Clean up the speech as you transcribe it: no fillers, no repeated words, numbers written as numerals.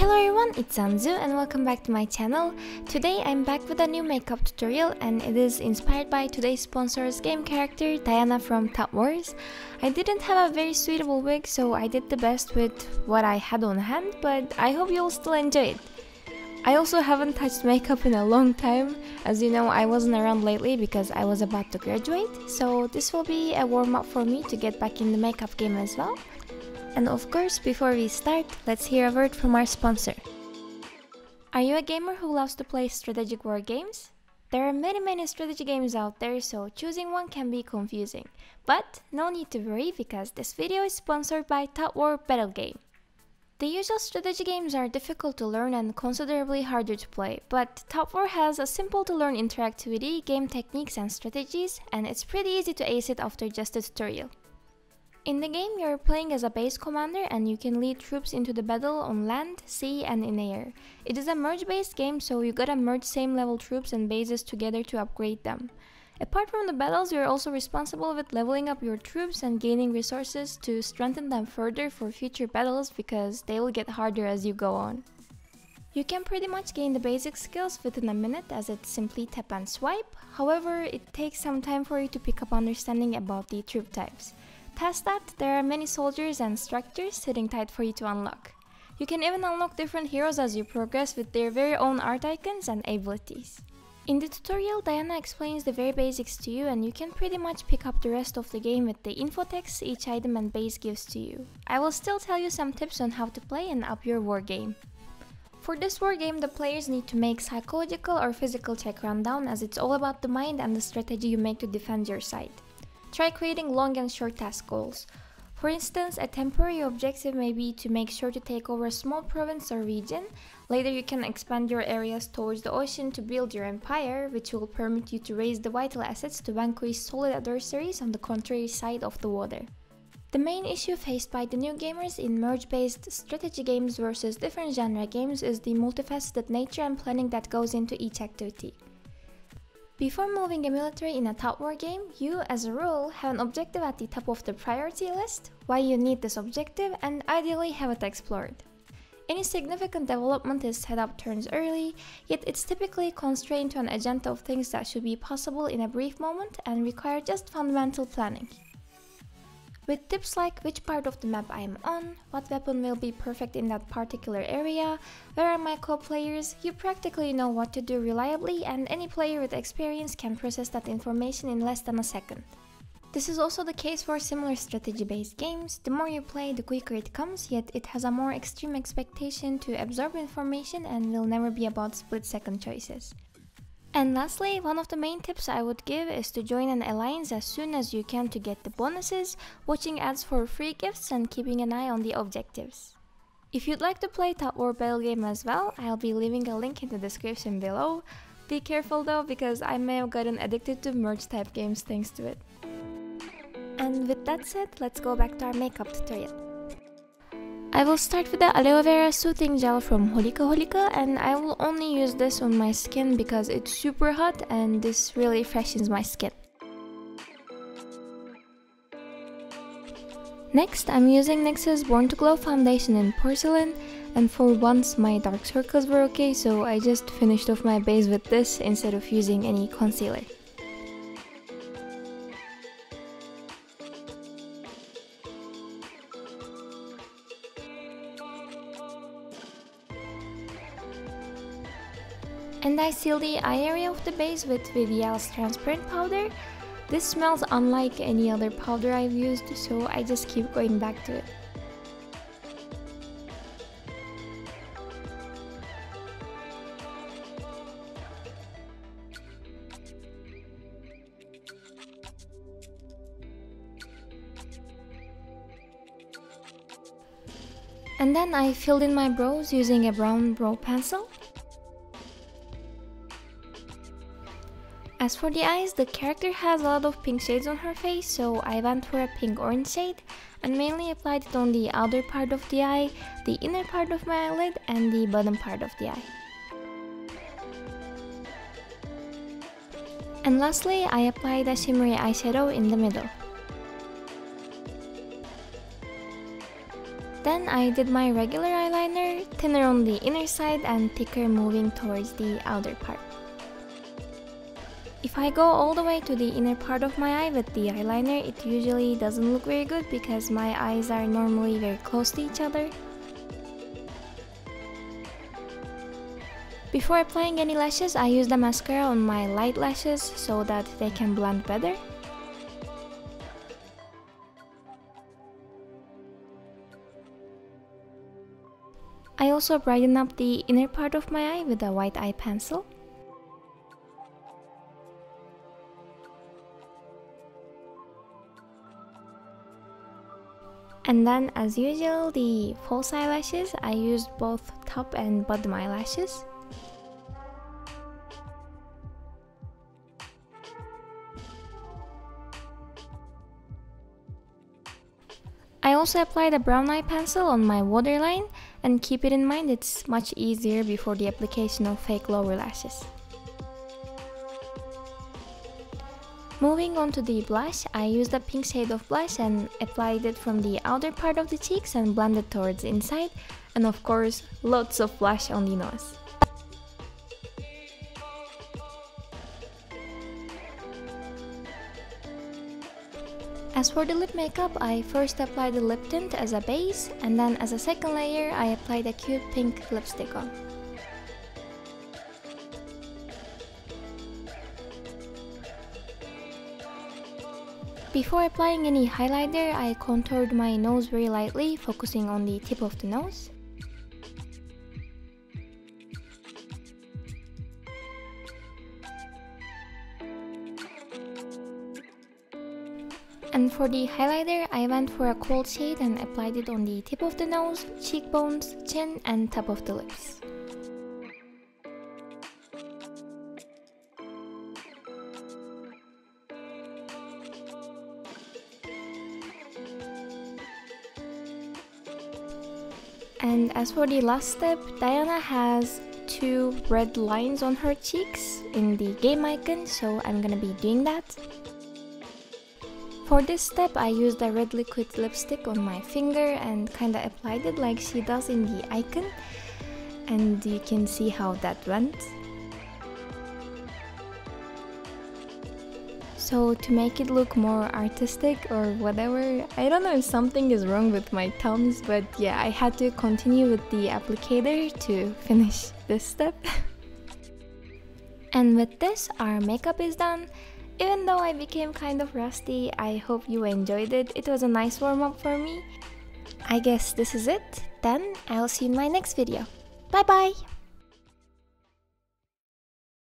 Hello everyone, it's Anzu and welcome back to my channel. Today I'm back with a new makeup tutorial and it is inspired by today's sponsor's game character Diana from Top Wars. I didn't have a very suitable wig, so I did the best with what I had on hand, but I hope you'll still enjoy it. I also haven't touched makeup in a long time. As you know, I wasn't around lately because I was about to graduate, so this will be a warm-up for me to get back in the makeup game as well. And of course, before we start, let's hear a word from our sponsor. Are you a gamer who loves to play strategic war games? There are many strategy games out there, so choosing one can be confusing. But no need to worry because this video is sponsored by Top War Battle Game. The usual strategy games are difficult to learn and considerably harder to play, but Top War has a simple to learn interactivity, game techniques and strategies, and it's pretty easy to ace it after just a tutorial. In the game, you're playing as a base commander and you can lead troops into the battle on land, sea and in air. It is a merge-based game, so you gotta merge same level troops and bases together to upgrade them. Apart from the battles, you're also responsible with leveling up your troops and gaining resources to strengthen them further for future battles because they will get harder as you go on. You can pretty much gain the basic skills within a minute as it's simply tap and swipe, however it takes some time for you to pick up understanding about the troop types. Past that, there are many soldiers and structures sitting tight for you to unlock. You can even unlock different heroes as you progress with their very own art icons and abilities. In the tutorial, Diana explains the very basics to you and you can pretty much pick up the rest of the game with the info text each item and base gives to you. I will still tell you some tips on how to play and up your war game. For this war game, the players need to make psychological or physical check rundown as it's all about the mind and the strategy you make to defend your side. Try creating long and short task goals. For instance, a temporary objective may be to make sure to take over a small province or region. Later you can expand your areas towards the ocean to build your empire, which will permit you to raise the vital assets to vanquish solid adversaries on the contrary side of the water. The main issue faced by the new gamers in merge-based strategy games versus different genre games is the multifaceted nature and planning that goes into each activity. Before moving a military in a Top War game, you, as a rule, have an objective at the top of the priority list, why you need this objective, and ideally have it explored. Any significant development is set up turns early, yet it's typically constrained to an agenda of things that should be possible in a brief moment and require just fundamental planning. With tips like which part of the map I am on, what weapon will be perfect in that particular area, where are my co-players, you practically know what to do reliably and any player with experience can process that information in less than a second. This is also the case for similar strategy-based games. The more you play, the quicker it comes, yet it has a more extreme expectation to absorb information and will never be about split-second choices. And lastly, one of the main tips I would give is to join an alliance as soon as you can to get the bonuses, watching ads for free gifts and keeping an eye on the objectives. If you'd like to play Top War Battle Game as well, I'll be leaving a link in the description below. Be careful though, because I may have gotten addicted to merge type games thanks to it. And with that said, let's go back to our makeup tutorial. I will start with the aloe vera soothing gel from Holika and I will only use this on my skin because it's super hot and this really freshens my skin. Next, I'm using NYX's Born to Glow foundation in porcelain, and for once my dark circles were okay, so I just finished off my base with this instead of using any concealer. And I seal the eye area of the base with Vivial's transparent powder. This smells unlike any other powder I've used, so I just keep going back to it. And then I filled in my brows using a brown brow pencil. As for the eyes, the character has a lot of pink shades on her face, so I went for a pink-orange shade and mainly applied it on the outer part of the eye, the inner part of my eyelid, and the bottom part of the eye. And lastly, I applied a shimmery eyeshadow in the middle. Then I did my regular eyeliner, thinner on the inner side and thicker moving towards the outer part. If I go all the way to the inner part of my eye with the eyeliner, it usually doesn't look very good because my eyes are normally very close to each other. Before applying any lashes, I use the mascara on my light lashes so that they can blend better. I also brighten up the inner part of my eye with a white eye pencil. And then, as usual, the false eyelashes, I used both top and bottom eyelashes. I also applied a brown eye pencil on my waterline, and keep it in mind it's much easier before the application of fake lower lashes. Moving on to the blush, I used a pink shade of blush and applied it from the outer part of the cheeks and blended towards the inside, and of course, lots of blush on the nose. As for the lip makeup, I first applied the lip tint as a base, and then as a second layer, I applied a cute pink lipstick on. Before applying any highlighter, I contoured my nose very lightly, focusing on the tip of the nose. And for the highlighter, I went for a cold shade and applied it on the tip of the nose, cheekbones, chin, and top of the lips. And as for the last step, Diana has 2 red lines on her cheeks in the game icon, so I'm gonna be doing that. For this step, I used a red liquid lipstick on my finger and kinda applied it like she does in the icon, and you can see how that went. So to make it look more artistic or whatever, I don't know if something is wrong with my thumbs, but yeah, I had to continue with the applicator to finish this step. And with this, our makeup is done. Even though I became kind of rusty, I hope you enjoyed it. It was a nice warm-up for me. I guess this is it. Then I'll see you in my next video. Bye bye!